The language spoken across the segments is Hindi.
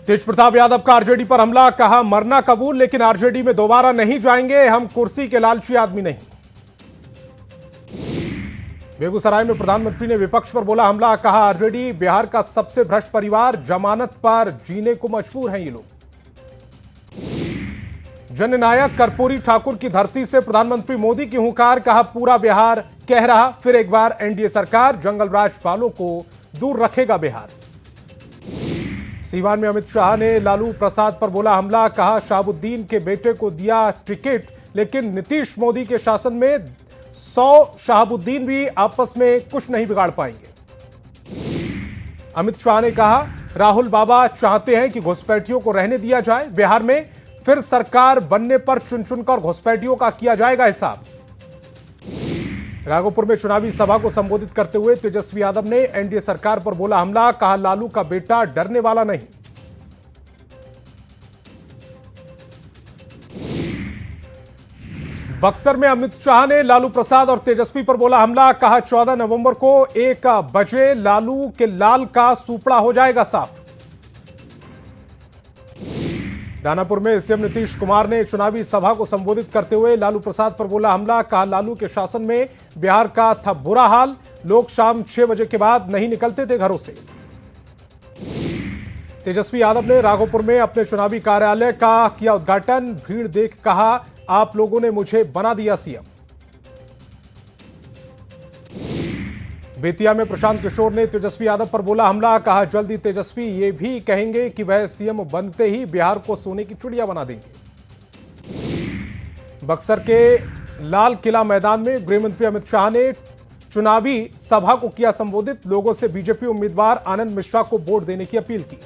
तेज प्रताप यादव का आरजेडी पर हमला, कहा मरना कबूल लेकिन आरजेडी में दोबारा नहीं जाएंगे, हम कुर्सी के लालची आदमी नहीं। बेगूसराय में प्रधानमंत्री ने विपक्ष पर बोला हमला, कहा आरजेडी बिहार का सबसे भ्रष्ट परिवार, जमानत पर जीने को मजबूर हैं ये लोग। जननायक कर्पूरी ठाकुर की धरती से प्रधानमंत्री मोदी की हुंकार, कहा पूरा बिहार कह रहा फिर एक बार एनडीए सरकार, जंगल राज वालों को दूर रखेगा बिहार। सीवान में अमित शाह ने लालू प्रसाद पर बोला हमला, कहा शहाबुद्दीन के बेटे को दिया टिकट लेकिन नीतीश मोदी के शासन में 100 शहाबुद्दीन भी आपस में कुछ नहीं बिगाड़ पाएंगे। अमित शाह ने कहा राहुल बाबा चाहते हैं कि घुसपैठियों को रहने दिया जाए, बिहार में फिर सरकार बनने पर चुन चुनकर घुसपैठियों का किया जाएगा हिसाब। राघोपुर में चुनावी सभा को संबोधित करते हुए तेजस्वी यादव ने एनडीए सरकार पर बोला हमला, कहा लालू का बेटा डरने वाला नहीं। बक्सर में अमित शाह ने लालू प्रसाद और तेजस्वी पर बोला हमला, कहा 14 नवंबर को 1 बजे लालू के लाल का सुपड़ा हो जाएगा साफ। दानापुर में सीएम नीतीश कुमार ने चुनावी सभा को संबोधित करते हुए लालू प्रसाद पर बोला हमला, कहा लालू के शासन में बिहार का था बुरा हाल, लोग शाम 6 बजे के बाद नहीं निकलते थे घरों से। तेजस्वी यादव ने राघोपुर में अपने चुनावी कार्यालय का किया उद्घाटन, भीड़ देख कहा आप लोगों ने मुझे बना दिया सीएम। बेतिया में प्रशांत किशोर ने तेजस्वी यादव पर बोला हमला, कहा जल्दी तेजस्वी ये भी कहेंगे कि वह सीएम बनते ही बिहार को सोने की चिड़िया बना देंगे। बक्सर के लाल किला मैदान में गृहमंत्री अमित शाह ने चुनावी सभा को किया संबोधित, लोगों से बीजेपी उम्मीदवार आनंद मिश्रा को वोट देने की अपील की।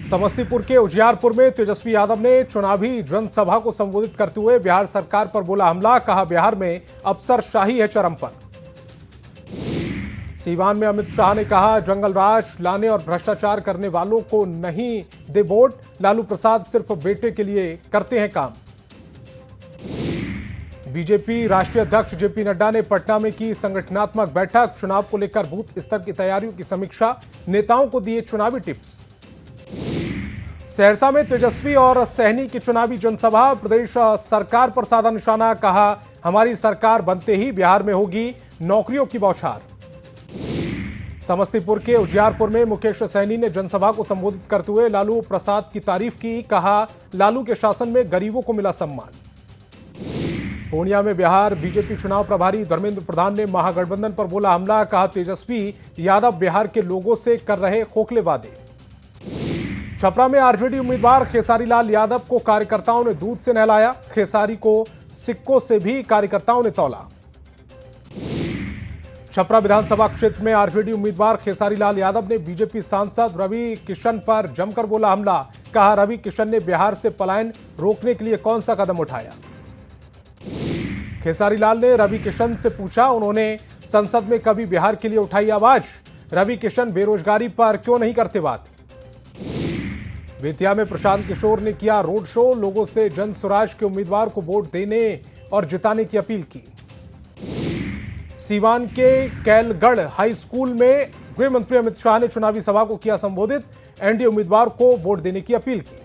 समस्तीपुर के उजियारपुर में तेजस्वी यादव ने चुनावी जनसभा को संबोधित करते हुए बिहार सरकार पर बोला हमला, कहा बिहार में अफसरशाही है चरम पर। सीवान में अमित शाह ने कहा जंगल राज लाने और भ्रष्टाचार करने वालों को नहीं दे वोट, लालू प्रसाद सिर्फ बेटे के लिए करते हैं काम। बीजेपी राष्ट्रीय अध्यक्ष जेपी नड्डा ने पटना में की संगठनात्मक बैठक, चुनाव को लेकर बूथ स्तर की तैयारियों की समीक्षा, नेताओं को दिए चुनावी टिप्स। सहरसा में तेजस्वी और सहनी की चुनावी जनसभा, प्रदेश सरकार पर साधा निशाना, कहा हमारी सरकार बनते ही बिहार में होगी नौकरियों की बौछार। समस्तीपुर के उजियारपुर में मुकेश सहनी ने जनसभा को संबोधित करते हुए लालू प्रसाद की तारीफ की, कहा लालू के शासन में गरीबों को मिला सम्मान। पूर्णिया में बिहार बीजेपी चुनाव प्रभारी धर्मेंद्र प्रधान ने महागठबंधन पर बोला हमला, कहा तेजस्वी यादव बिहार के लोगों से कर रहे खोखले वादे। छपरा में आरजेडी उम्मीदवार खेसारी लाल यादव को कार्यकर्ताओं ने दूध से नहलाया, खेसारी को सिक्कों से भी कार्यकर्ताओं ने तौला। छपरा विधानसभा क्षेत्र में आरजेडी उम्मीदवार खेसारी लाल यादव ने बीजेपी सांसद रवि किशन पर जमकर बोला हमला, कहा रवि किशन ने बिहार से पलायन रोकने के लिए कौन सा कदम उठाया। खेसारी लाल ने रवि किशन से पूछा उन्होंने संसद में कभी बिहार के लिए उठाई आवाज, रवि किशन बेरोजगारी पर क्यों नहीं करते बात। बेतिया में प्रशांत किशोर ने किया रोड शो, लोगों से जन स्वराज के उम्मीदवार को वोट देने और जिताने की अपील की। सीवान के कैलगढ़ हाई स्कूल में गृह मंत्री अमित शाह ने चुनावी सभा को किया संबोधित, एनडीए उम्मीदवार को वोट देने की अपील की।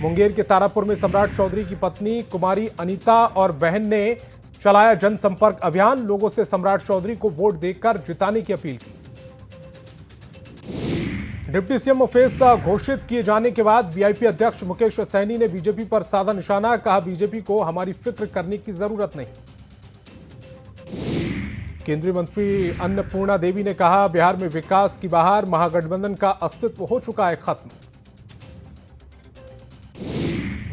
मुंगेर के तारापुर में सम्राट चौधरी की पत्नी कुमारी अनीता और बहन ने चलाया जनसंपर्क अभियान, लोगों से सम्राट चौधरी को वोट देकर जिताने की अपील की। डिप्टी सीएम फेस घोषित किए जाने के बाद वीआईपी अध्यक्ष मुकेश सहनी ने बीजेपी पर साधा निशाना, कहा बीजेपी को हमारी फिक्र करने की जरूरत नहीं। केंद्रीय मंत्री अन्नपूर्णा देवी ने कहा बिहार में विकास की बहार, महागठबंधन का अस्तित्व हो चुका है खत्म।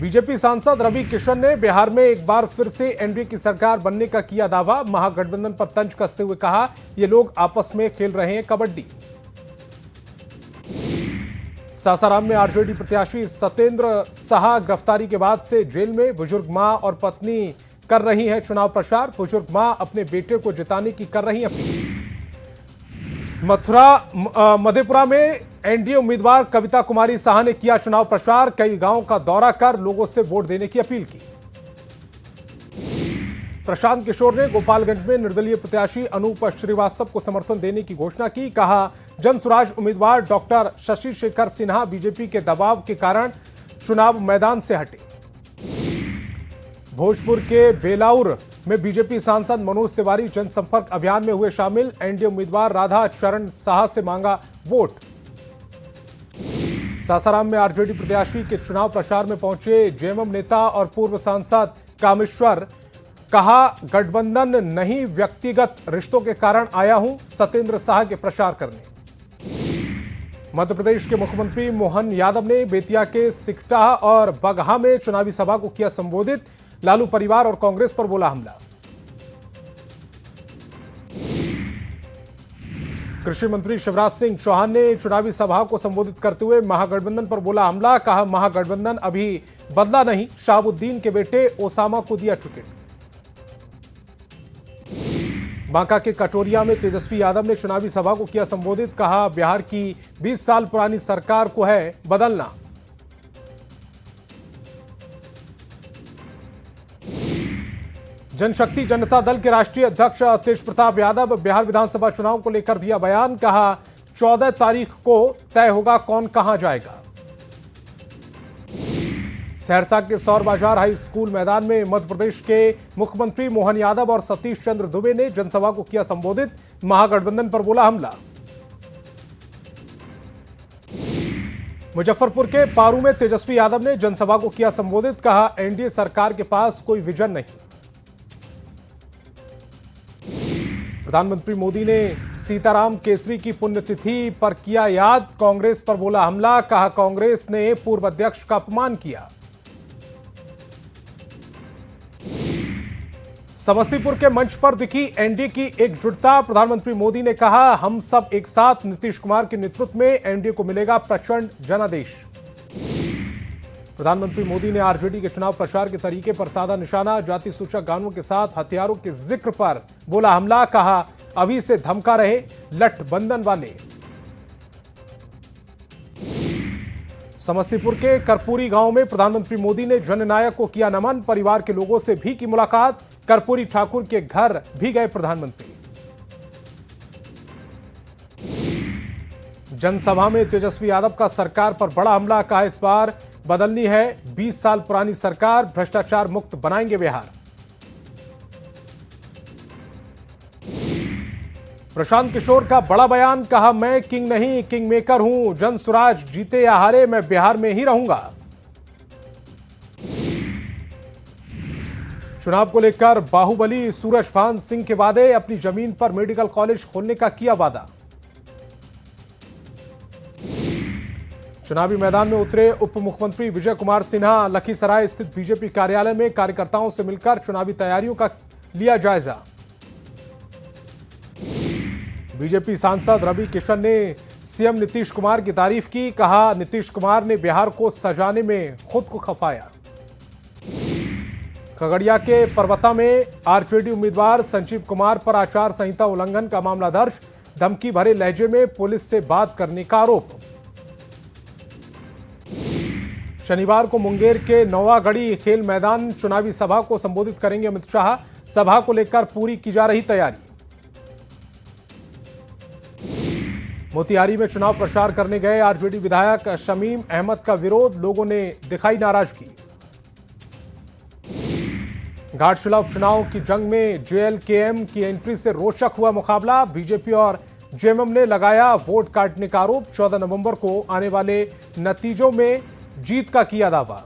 बीजेपी सांसद रवि किशन ने बिहार में एक बार फिर से एनडीए की सरकार बनने का किया दावा, महागठबंधन पर तंज कसते हुए कहा ये लोग आपस में खेल रहे हैं कबड्डी। सासाराम में आरजेडी प्रत्याशी सत्येंद्र साहा गिरफ्तारी के बाद से जेल में, बुजुर्ग मां और पत्नी कर रही हैं चुनाव प्रचार, बुजुर्ग मां अपने बेटे को जिताने की कर रही अपील। मधेपुरा में एनडीए उम्मीदवार कविता कुमारी साहा ने किया चुनाव प्रचार, कई गांवों का दौरा कर लोगों से वोट देने की अपील की। प्रशांत किशोर ने गोपालगंज में निर्दलीय प्रत्याशी अनूप श्रीवास्तव को समर्थन देने की घोषणा की। कहा, जनसुराज उम्मीदवार डॉक्टर शशि शेखर सिन्हा बीजेपी के दबाव के कारण चुनाव मैदान से हटे। भोजपुर के बेलाउर में बीजेपी सांसद मनोज तिवारी जनसंपर्क अभियान में हुए शामिल। एनडीए उम्मीदवार राधा चरण साहा से मांगा वोट। सासाराम में आरजेडी प्रत्याशी के चुनाव प्रचार में पहुंचे जेएमएम नेता और पूर्व सांसद कामेश्वर। कहा, गठबंधन नहीं व्यक्तिगत रिश्तों के कारण आया हूं सत्येंद्र शाह के प्रचार करने। मध्य प्रदेश के मुख्यमंत्री मोहन यादव ने बेतिया के सिकटा और बगहा में चुनावी सभा को किया संबोधित। लालू परिवार और कांग्रेस पर बोला हमला। कृषि मंत्री शिवराज सिंह चौहान ने चुनावी सभा को संबोधित करते हुए महागठबंधन पर बोला हमला। कहा, महागठबंधन अभी बदला नहीं, शहाबुद्दीन के बेटे ओसामा को दिया टिकट। बांका के कटोरिया में तेजस्वी यादव ने चुनावी सभा को किया संबोधित। कहा, बिहार की 20 साल पुरानी सरकार को है बदलना। जनशक्ति जनता दल के राष्ट्रीय अध्यक्ष तेज प्रताप यादव बिहार विधानसभा चुनाव को लेकर दिया बयान। कहा, 14 तारीख को तय होगा कौन कहां जाएगा। सहरसा के सौर बाजार हाई स्कूल मैदान में मध्य प्रदेश के मुख्यमंत्री मोहन यादव और सतीश चंद्र दुबे ने जनसभा को किया संबोधित। महागठबंधन पर बोला हमला। मुजफ्फरपुर के पारू में तेजस्वी यादव ने जनसभा को किया संबोधित। कहा, एनडीए सरकार के पास कोई विजन नहीं। प्रधानमंत्री मोदी ने सीताराम केसरी की पुण्यतिथि पर किया याद। कांग्रेस पर बोला हमला। कहा, कांग्रेस ने पूर्व अध्यक्ष का अपमान किया। समस्तीपुर के मंच पर दिखी एनडीए की एकजुटता। प्रधानमंत्री मोदी ने कहा, हम सब एक साथ, नीतीश कुमार के नेतृत्व में एनडीए को मिलेगा प्रचंड जनादेश। प्रधानमंत्री मोदी ने आरजेडी के चुनाव प्रचार के तरीके पर साधा निशाना। जाति सूचक गानों के साथ हथियारों के जिक्र पर बोला हमला। कहा, अभी से धमका रहे लठबंधन वाले। समस्तीपुर के कर्पूरी गांव में प्रधानमंत्री मोदी ने जननायक को किया नमन। परिवार के लोगों से भी की मुलाकात। कर्पूरी ठाकुर के घर भी गए प्रधानमंत्री। जनसभा में तेजस्वी यादव का सरकार पर बड़ा हमला। कहा, इस बार बदलनी है 20 साल पुरानी सरकार, भ्रष्टाचार मुक्त बनाएंगे बिहार। प्रशांत किशोर का बड़ा बयान। कहा, मैं किंग नहीं किंग मेकर हूं, जनसुराज जीते या हारे मैं बिहार में ही रहूंगा। चुनाव को लेकर बाहुबली सूरजभान सिंह के वादे। अपनी जमीन पर मेडिकल कॉलेज खोलने का किया वादा। चुनावी मैदान में उतरे उप मुख्यमंत्री विजय कुमार सिन्हा। लखीसराय स्थित बीजेपी कार्यालय में कार्यकर्ताओं से मिलकर चुनावी तैयारियों का लिया जायजा। बीजेपी सांसद रवि किशन ने सीएम नीतीश कुमार की तारीफ की। कहा, नीतीश कुमार ने बिहार को सजाने में खुद को खपाया। खगड़िया के परबता में आरजेडी उम्मीदवार संजीव कुमार पर आचार संहिता उल्लंघन का मामला दर्ज। धमकी भरे लहजे में पुलिस से बात करने का आरोप। शनिवार को मुंगेर के नौवागढ़ी खेल मैदान चुनावी सभा को संबोधित करेंगे अमित शाह। सभा को लेकर पूरी की जा रही तैयारी। मोतिहारी में चुनाव प्रचार करने गए आरजेडी विधायक शमीम अहमद का विरोध। लोगों ने दिखाई नाराजगी। घाटशिला उपचुनाव की जंग में जेएलकेएम की एंट्री से रोचक हुआ मुकाबला। बीजेपी और जेएमएम ने लगाया वोट काटने का आरोप। 14 नवंबर को आने वाले नतीजों में जीत का किया दावा।